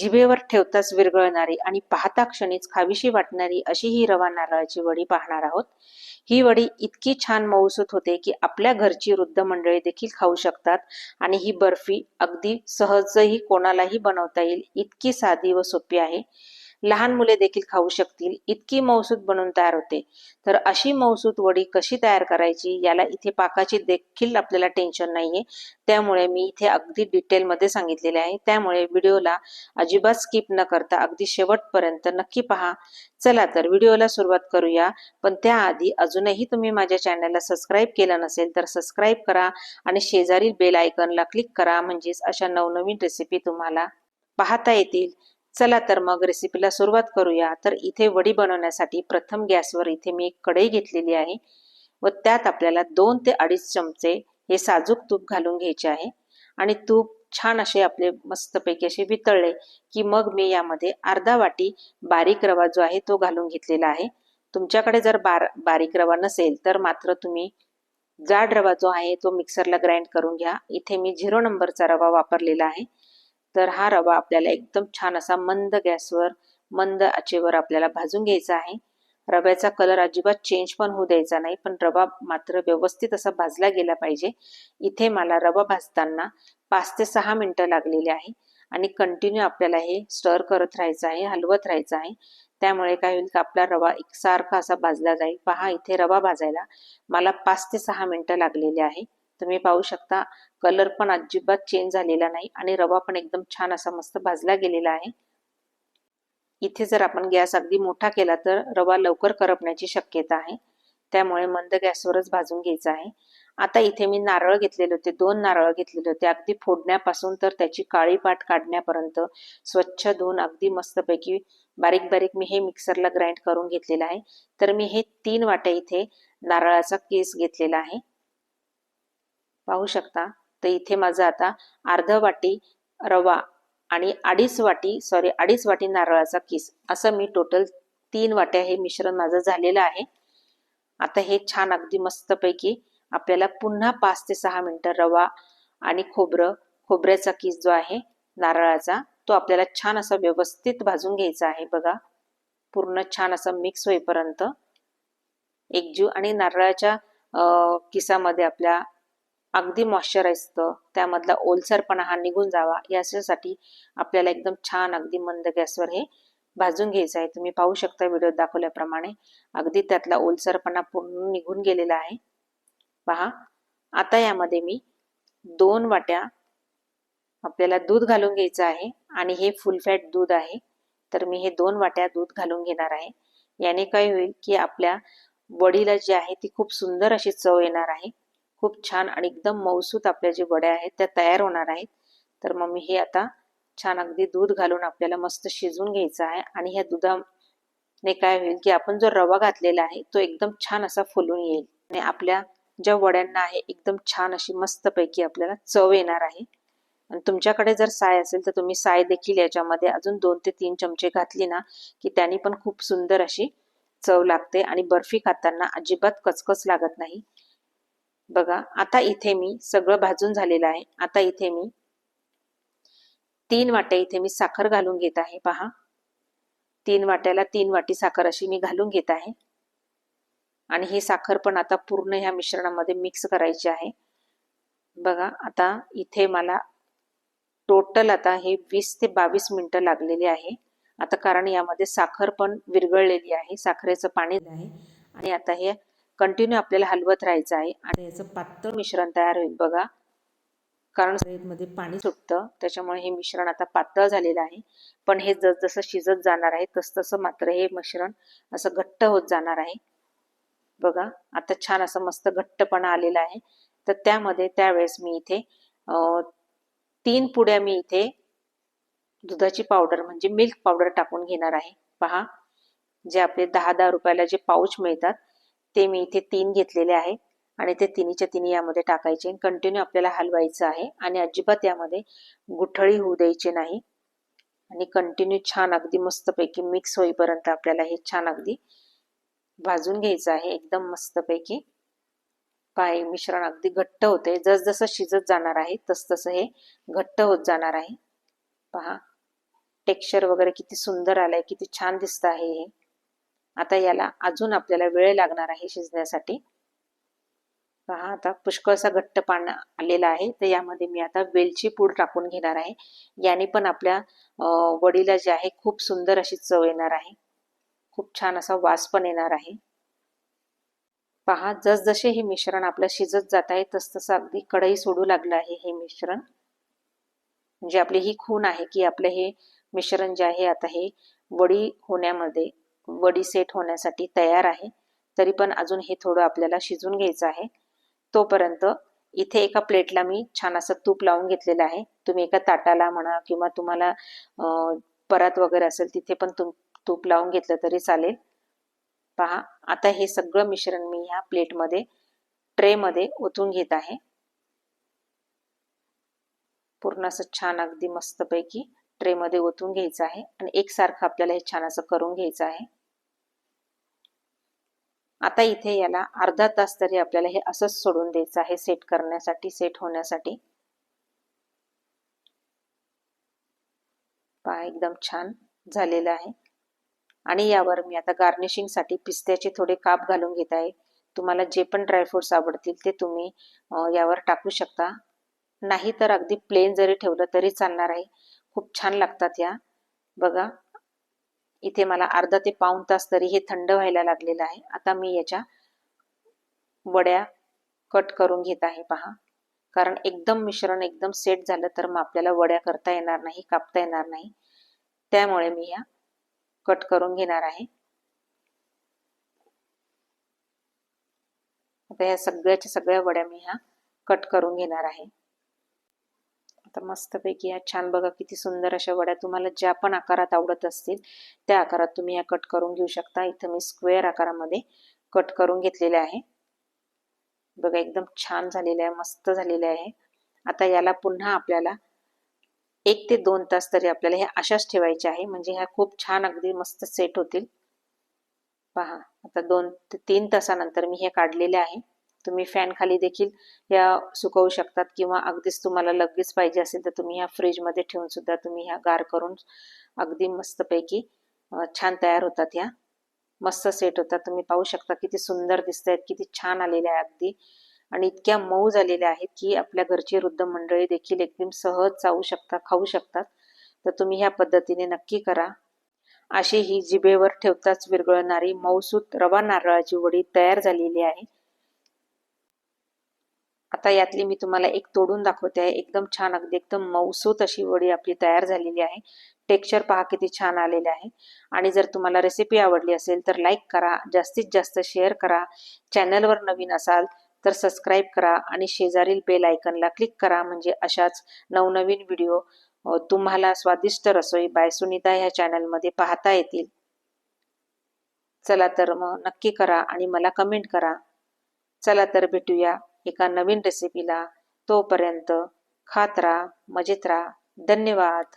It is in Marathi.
जिभेवर ठेवताच विरघळणारी आणि पाहता क्षणीच खावीशी वाटणारी अशी ही रवा नारळाची वडी पाहणार आहोत। ही वडी इतकी छान मऊसूत होते की आपल्या घरची वृद्ध मंडळी देखील खाऊ शकतात आणि ही बर्फी अगदी सहजही कोणालाही बनवता येईल, इतकी साधी व सोपी आहे। लहान मुले देखील खाऊ शकतील, इतकी मऊसूत बनवून तयार होते। तर अशी मऊसूत वडी कशी तयार करायची याला इथे पाकाची देखील आपल्याला टेन्शन नाहीये, त्यामुळे मी इथे अगदी डिटेलमध्ये सांगितलेले आहे। त्यामुळे व्हिडिओला अजिबात स्किप न करता अगदी शेवटपर्यंत नक्की पहा। चला तर व्हिडिओला सुरुवात करूया, पण त्याआधी अजूनही तुम्ही माझ्या चॅनलला सबस्क्राईब केलं नसेल तर सबस्क्राईब करा आणि शेजारील बेल आयकॉनला क्लिक करा, म्हणजेच अशा नवनवीन रेसिपी तुम्हाला पाहता येतील। चला तर मग रेसिपीला सुरुवात करूया। तर इथे वडी बनवण्यासाठी प्रथम गॅसवर इथे मी एक कढई घेतलेली आहे व त्यात आपल्याला 2 ते 2.5 चमचे हे साजूक तूप घालून घ्यायचे आहे आणि तूप छान असे आपले मस्तपैकी असे वितळले की मग मी यामध्ये अर्धा वाटी बारीक रवा जो आहे तो घालून घेतलेला आहे। तुमच्याकडे जर बारीक रवा नसेल तर मात्र तुम्ही जाड रवा जो आहे तो मिक्सरला ग्राइंड करून घ्या। इथे मी 0 नंबरचा रवा वापरलेला आहे। तर हा रवा आपल्याला एकदम छान असा मंद गॅसवर मंद आचेवर आपल्याला भाजून घ्यायचा आहे। रव्याचा कलर अजिबात चेंज पण होऊ द्यायचा नाही, पण रवा मात्र व्यवस्थित असा भाजला गेला पाहिजे। इथे मला रवा भाजताना 5 ते 6 मिनिटं लागलेली आहे आणि कंटिन्यू आपल्याला हे स्टर करत राहायचं आहे, हलवत राहायचं आहे। त्यामुळे काय होईल की आपला रवा एकसारखा असा भाजला जाईल। पहा इथे रवा भाजायला मला 5 ते 6 मिनिटं लागलेली आहे। तुम्ही पाहू शकता कलर पण अजिबात चेंज झालेला नाही आणि रवा पण एकदम छान असा मस्त भाजला गेलेला आहे। इथे जर आपण गॅस अगदी मोठा केला तर रवा लवकर करपण्याची शक्यता आहे, त्यामुळे मंद गॅसवरच भाजून घ्यायचा आहे। आता इथे मी नारळ घेतलेले होते, 2 नारळ घेतलेले होते, अगदी फोडण्यापासून तर त्याची काळी पाट काढण्यापर्यंत स्वच्छ धुवून अगदी मस्तपैकी बारीक बारीक मी हे मिक्सरला ग्राइंड करून घेतलेलं आहे। तर मी हे 3 वाट्या इथे नारळाचा कीस घेतलेला आहे, पाहू शकता। तर इथे माझा आता अर्धा वाटी रवा आणि अडीच वाटी नारळाचा कीस असं मी टोटल 3 वाट्या हे मिश्रण माझं झालेलं आहे। आता हे छान अगदी मस्तपैकी आपल्याला पुन्हा 5 ते 6 मिनिटं रवा आणि खोबऱ्याचा कीस जो आहे नारळाचा तो आपल्याला छान असा व्यवस्थित भाजून घ्यायचा आहे। बघा पूर्ण छान असं मिक्स होईपर्यंत एकजीव आणि नारळाच्या किसामध्ये आपल्या अगदी मॉइश्चर असतं, त्यामधला ओलसरपणा हा निघून जावा यासाठी आपल्याला एकदम छान अगदी मंद गॅसवर हे भाजून घ्यायचं आहे। तुम्ही पाहू शकता व्हिडिओत दाखवल्याप्रमाणे अगदी त्यातला ओलसरपणा पूर्ण निघून गेलेला आहे। पहा आता यामध्ये मी 2 वाट्या आपल्याला दूध घालून घ्यायचं आहे आणि हे फुल फॅट दूध आहे। तर मी हे 2 वाट्या दूध घालून घेणार आहे। याने काय होईल की आपल्या वडीला जी आहे ती खूप सुंदर अशी चव येणार आहे, खूप छान आणि एकदम मऊसूत आपल्या जे वड्या आहेत त्या तयार होणार आहेत। तर मग मी हे आता छान अगदी दूध घालून आपल्याला मस्त शिजवून घ्यायचं आहे आणि ह्या दुधाने काय होईल की आपण जो रवा घातलेला आहे तो एकदम छान असा फुलून येईल आणि आपल्या ज्या वड्यांना आहे एकदम छान अशी मस्तपैकी आपल्याला चव येणार आहे। आणि तुमच्याकडे जर साय असेल तर तुम्ही साय देखील याच्यामध्ये अजून 2 ते 3 चमचे घातली ना की त्याने पण खूप सुंदर अशी चव लागते आणि बर्फी खाताना अजिबात कचकच लागत नाही। बघा आता इथे मी सगळं भाजून झालेलं आहे। आता इथे मी 3 वाट्या इथे मी साखर घालून घेत आहे। पहा 3 वाट्याला 3 वाटी साखर अशी मी घालून घेत आहे आणि ही साखर पण आता पूर्ण ह्या मिश्रणामध्ये मिक्स करायची आहे। बघा आता इथे मला टोटल आता हे 20 ते 22 मिनिटं लागलेली आहे। आता कारण यामध्ये साखर पण विरघळलेली आहे, साखरेचं पाणी आहे आणि आता हे कंटिन्यू आपल्याला हलवत राहायचं आहे आणि याचं पातळ मिश्रण तयार होईल। बघा कारण मध्ये पाणी सुटतं त्याच्यामुळे हे मिश्रण आता पातळ झालेलं आहे, पण हे जसजसं शिजत जाणार आहे तसतसं मात्र हे मिश्रण असं घट्ट होत जाणार आहे। बघा आता छान असं मस्त घट्टपणा आलेला आहे। तर त्यामध्ये त्यावेळेस मी इथे 3 पुड्या मी इथे दुधाची पावडर म्हणजे मिल्क पावडर टाकून घेणार आहे। पहा जे आपले 10-10 रुपयाला जे पाऊच मिळतात ते मी इथे 3 घेतलेले आहे आणि ते तिन्हीच्या तिन्ही यामध्ये टाकायचे। कंटिन्यू आपल्याला हलवायचं आहे आणि अजिबात यामध्ये गुठळी होऊ द्यायची नाही आणि कंटिन्यू छान अगदी मस्तपैकी मिक्स होईपर्यंत आपल्याला हे छान अगदी भाजून घ्यायचं आहे एकदम मस्तपैकी। पाय मिश्रण अगदी घट्ट होते, जसजसं शिजत जाणार आहे तसतसं हे घट्ट होत जाणार आहे। पहा टेक्स्चर वगैरे किती सुंदर आलंय, किती छान दिसत आहे हे. आता याला अजून आपल्याला वेळ लागणार आहे शिजण्यासाठी. पहा आता पुष्कळसा घट्ट पाणी आलेला आहे, तर यामध्ये मी आता वेलची पूड टाकून घेणार आहे. याने पण आपल्या वडीला जे आहे खूप सुंदर अशी चव येणार आहे, खूप छान असा वास पण येणार आहे. पहा जसजसे हे मिश्रण आपलं शिजत जात आहे तसतसं अगदी कढई सोडू लागलं आहे हे मिश्रण. म्हणजे आपली ही खूण आहे की आपलं हे मिश्रण जे आहे आता हे वडी होण्यामध्ये, वडी सेट होण्यासाठी तयार आहे. तरी पण अजून हे थोडं आपल्याला शिजून घ्यायचं आहे. तोपर्यंत इथे एका प्लेटला मी छान असं तूप लावून घेतलेलं आहे. तुम्ही एका ताटाला म्हणा किंवा तुम्हाला परात वगैरे असेल तिथे पण तूप लावून घेतलं तरी चालेल. पहा आता हे सगळं मिश्रण मी ह्या प्लेटमध्ये, ट्रेमध्ये ओतून घेत आहे. पूर्ण असं छान अगदी मस्तपैकी ट्रेमध्ये ओतून घ्यायचं आहे आणि एकसारखं आपल्याला हे छान असं करून घ्यायचं आहे. आता इथे याला अर्धा तास तरी आपल्याला हे असंच सोडून द्यायचं आहे सेट करण्यासाठी, सेट होण्यासाठी. पहा एकदम छान झालेलं आहे. आणि यावर मी आता गार्निशिंगसाठी पिस्त्याचे थोडे काप घालून घेत आहे. तुम्हाला जे पण ड्रायफ्रुट्स आवडतील ते तुम्ही यावर टाकू शकता. नाही तर अगदी प्लेन जरी ठेवलं तरी चालणार आहे. खूप छान लागतात या. बघा इथे मला अर्धा ते पाऊण तास तरी हे थंड व्हायला लागलेलं आहे. आता मी याच्या वड्या कट करून घेत आहे. पहा कारण एकदम मिश्रण एकदम सेट झालं तर मग आपल्याला वड्या करता येणार नाही, कापता येणार नाही. त्यामुळे मी या कट करून घेणार आहे. आता या सगळ्याच्या सगळ्या वड्या मी ह्या कट करून घेणार आहे. आता मस्तपैकी ह्या छान बघा किती सुंदर अशा वड्या, तुम्हाला ज्या पण आकारात आवडत असतील त्या आकारात तुम्ही या कट करून घेऊ शकता. इथं मी स्क्वेअर आकारामध्ये कट करून घेतलेले आहे. बघा एकदम छान झालेले आहे, मस्त झालेले आहे. आता याला पुन्हा आपल्याला 1 ते 2 तास तरी आपल्याला हे अशाच ठेवायचे आहे, म्हणजे ह्या खूप छान अगदी मस्त सेट होतील. पहा आता 2 ते 3 तासानंतर मी हे काढलेले आहे. तुम्ही फॅन खाली देखील या सुकवू शकतात किंवा अगदीच तुम्हाला लगेच पाहिजे असेल तर तुम्ही ह्या फ्रीजमध्ये ठेवून सुद्धा तुम्ही ह्या गार करून अगदी मस्तपैकी छान तयार होतात. ह्या मस्त सेट होतात. तुम्ही पाहू शकता किती सुंदर दिसत आहेत, किती छान आलेल्या आहे अगदी, आणि इतक्या मऊ झालेल्या आहेत की आपल्या घरची वृद्ध मंडळी देखील एकदम सहज चावू शकतात, खाऊ शकतात. तर तुम्ही ह्या पद्धतीने नक्की करा. अशी ही जिभेवर ठेवताच विरघळणारी मऊसूत रवा नारळाची वडी तयार झालेली आहे. आता यातली मी तुम्हाला एक तोडून दाखवते आहे. एकदम छान अगदी एकदम मऊसूत अशी वडी आपली तयार झालेली आहे. टेक्स्चर पहा किती छान आलेले आहे. आणि जर तुम्हाला रेसिपी आवडली असेल तर लाईक करा, जास्तीत जास्त शेअर करा. चॅनलवर नवीन असाल तर सबस्क्राईब करा आणि शेजारील बेल आयकनला क्लिक करा, म्हणजे अशाच नवनवीन व्हिडिओ तुम्हाला स्वादिष्ट रसोई बाय सुनीता ह्या चॅनलमध्ये पाहता येतील. चला तर मग नक्की करा आणि मला कमेंट करा. चला तर भेटूया एका नवीन रेसिपीला. तोपर्यंत खात राहा, मजेत राहा. धन्यवाद.